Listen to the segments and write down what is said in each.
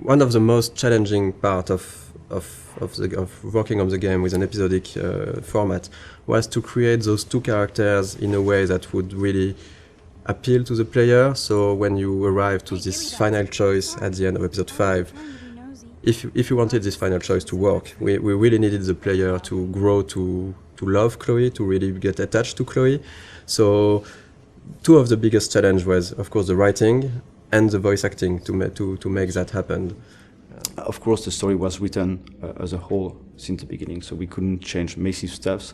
one of the most challenging part of working on the game with an episodic format was to create those two characters in a way that would really appeal to the player. So when you arrive to this final choice at the end of episode 5, if you wanted this final choice to work, we really needed the player to grow to love Chloe, to really get attached to Chloe. So two of the biggest challenge was, of course, the writing and the voice acting to make that happen. Of course, the story was written as a whole since the beginning, so we couldn't change massive stuff,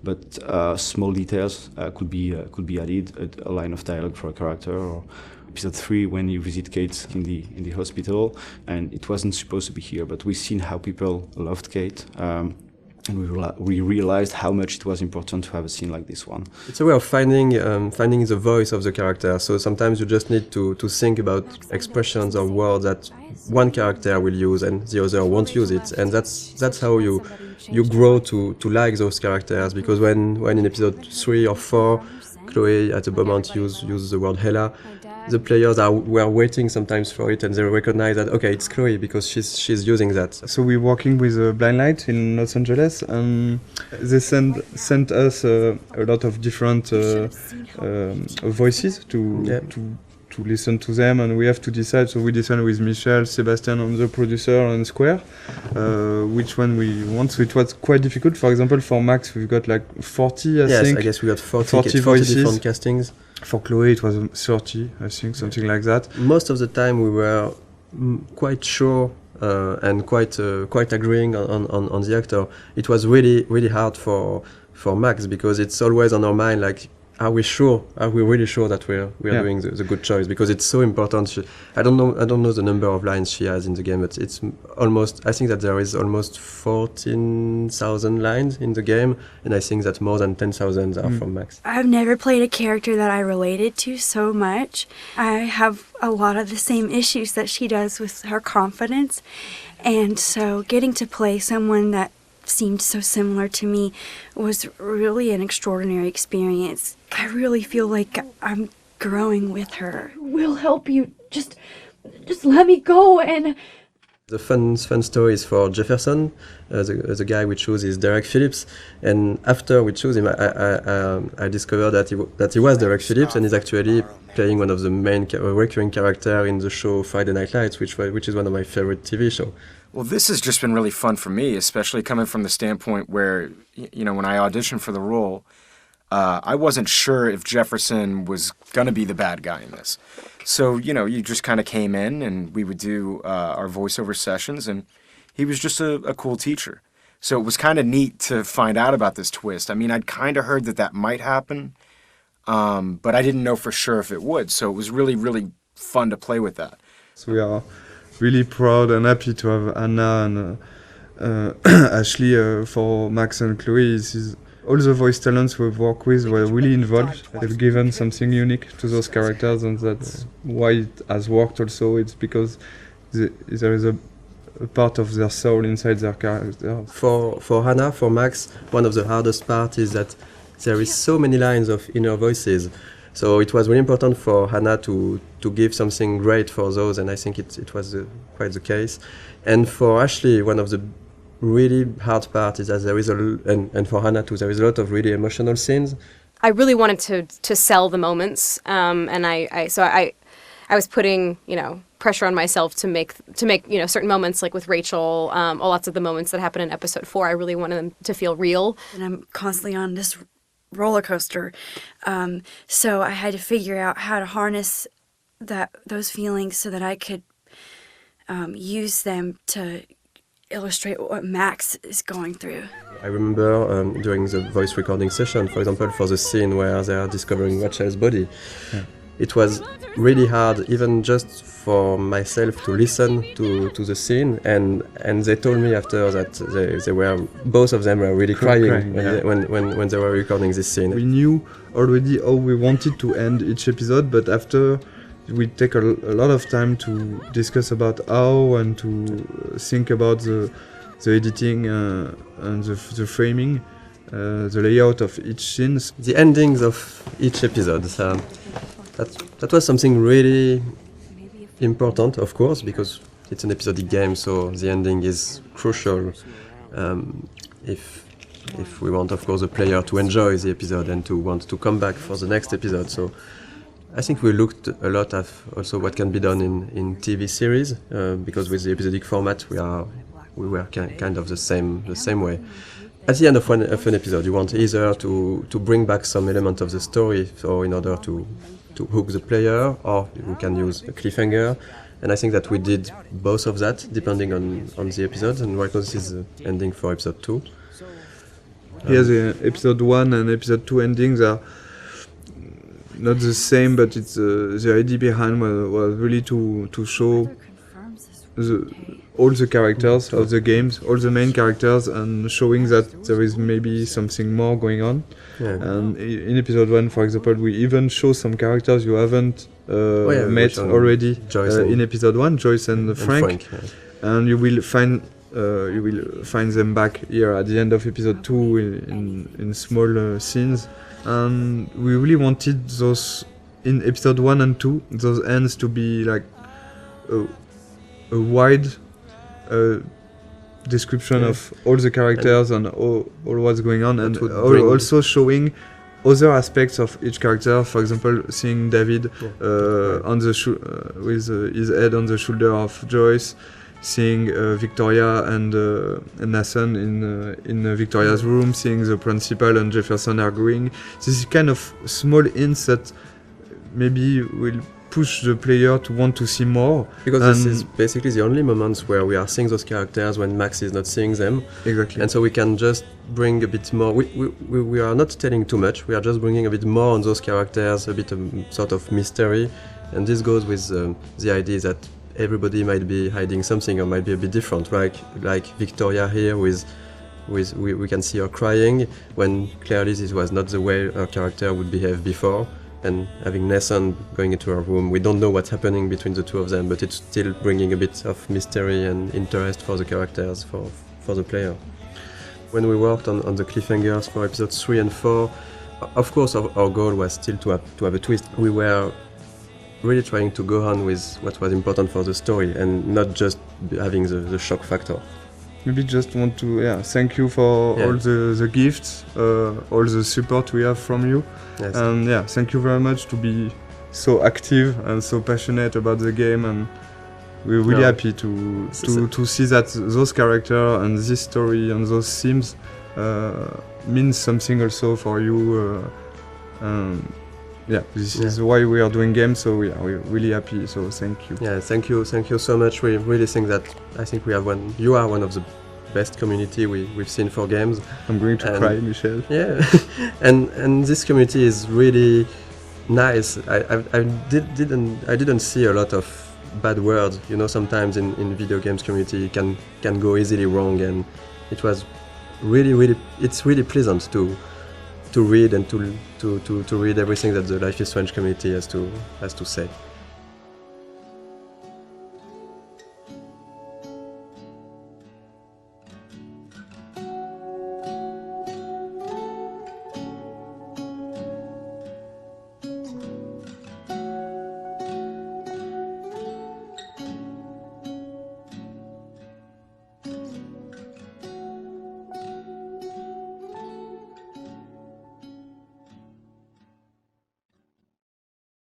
but small details could be added, a line of dialogue for a character, or episode 3 when you visit Kate in the hospital, and it wasn't supposed to be here, but we've seen how people loved Kate. And we realized how much it was important to have a scene like this one. It's a way of finding the voice of the character. So sometimes you just need to think about expressions or words that one character will use and the other won't use it. And that's how you grow to like those characters. Because when in episode 3 or 4, Chloe at the moment uses the word Hela, the players were waiting sometimes for it, and they recognize that, okay, it's Chloe because she's using that. So we're working with Blind Light in Los Angeles, and they sent us a lot of different voices to listen to them, and we have to decide. So we decided with Michel, Sebastian, and the producer, and Square, which one we want. So it was quite difficult. For example, for Max, we've got like 40, I think. Yes, I guess we got 40 voices. different castings. For Chloe, it was 30, I think, something like that. Most of the time, we were quite sure and quite agreeing on the actor. It was really hard for Max, because it's always on our mind, like, are we really sure that we are doing the good choice? Because it's so important. I don't know the number of lines she has in the game, but it's almost, I think that there is almost 14,000 lines in the game, and I think that more than 10,000 are from Max. I've never played a character that I related to so much. I have a lot of the same issues that she does with her confidence, and so getting to play someone that seemed so similar to me was really an extraordinary experience. I really feel like I'm growing with her. We'll help you. Just let me go. And the fun story is for Jefferson. The guy we choose is Derek Phillips, and after we choose him, I discovered that he was Derek Phillips, and he's actually playing one of the main recurring character in the show Friday Night Lights, which is one of my favorite TV shows. Well, this has just been really fun for me, especially coming from the standpoint where, when I auditioned for the role, I wasn't sure if Jefferson was going to be the bad guy in this. So, you just kind of came in and we would do our voiceover sessions, and he was just a cool teacher. So it was kind of neat to find out about this twist. I mean, I'd kind of heard that might happen, but I didn't know for sure if it would. So it was really, really fun to play with that. So we are really proud and happy to have Anna and Ashley for Max and Chloe. All the voice talents we've worked with were really involved. They've given something unique to those characters, and that's why it has worked also. It's because there is a part of their soul inside their character. For Hannah, for Max, one of the hardest parts is that there is so many lines of inner voices. So it was really important for Hannah to give something great for those, and I think it was quite the case. And for Ashley, one of the really hard part is that there is and for Hannah too, there is a lot of really emotional scenes. I really wanted to sell the moments, and I was putting pressure on myself to make certain moments, like with Rachel, lots of the moments that happen in episode 4. I really wanted them to feel real. And I'm constantly on this roller coaster, so I had to figure out how to harness those feelings so that I could use them to illustrate what Max is going through. I remember during the voice recording session, for example, for the scene where they are discovering Rachel's body, it was really hard, even just for myself, to listen to the scene, and they told me after that they were, both of them were really crying when they were recording this scene. We knew already how we wanted to end each episode, but after we take a lot of time to discuss about how, and to think about the editing and the framing, the layout of each scene. The endings of each episode. That was something really important, of course, because it's an episodic game, so the ending is crucial. If we want, of course, the player to enjoy the episode and to want to come back for the next episode. So I think we looked a lot at also what can be done in TV series, because with the episodic format we were kind of the same way. At the end of an episode, you want either to bring back some element of the story, or in order to hook the player, or you can use a cliffhanger. And I think that we did both of that, depending on the episodes. And right now this is the ending for episode 2. Here the episode 1 and episode 2 endings are not the same, but it's the idea behind was really to show all the characters of the games, all the main characters, and showing that there is maybe something more going on. Yeah. And in episode 1, for example, we even show some characters you haven't met already in episode 1, Joyce and Frank. Yeah. And you will find them back here at the end of episode 2 in small scenes. And we really wanted those in episode 1 and 2, those ends to be like a wide description of all the characters and all what's going on, and also showing other aspects of each character. For example, seeing David on the with his head on the shoulder of Joyce, seeing Victoria and Nathan in Victoria's room, seeing the principal and Jefferson arguing. This is kind of small hints that maybe will push the player to want to see more. Because this is basically the only moments where we are seeing those characters when Max is not seeing them. Exactly. And so we can just bring a bit more. We are not telling too much. We are just bringing a bit more on those characters, a bit of sort of mystery. And this goes with the idea that everybody might be hiding something or might be a bit different, right? Like Victoria here we can see her crying when clearly this was not the way her character would behave before. And having Nathan going into her room, we don't know what's happening between the two of them, but it's still bringing a bit of mystery and interest for the characters, for the player. When we worked on the cliffhangers for episodes 3 and 4, of course our goal was still to have a twist. We were really trying to go on with what was important for the story and not just having the shock factor. Maybe just want to thank you for all the gifts, all the support we have from you. Yes. And thank you very much to be so active and so passionate about the game, and we're really happy to see that those characters and this story and those themes means something also for you. This is why we are doing games, so we're really happy, so thank you. Yeah, thank you so much. We really think that you are one of the best community we've seen for games. I'm going to cry, Michel. Yeah, and this community is really nice. I didn't see a lot of bad words. You know, sometimes in video games community can go easily wrong, and it was it's really pleasant to read and to read everything that the Life is Strange community has to say.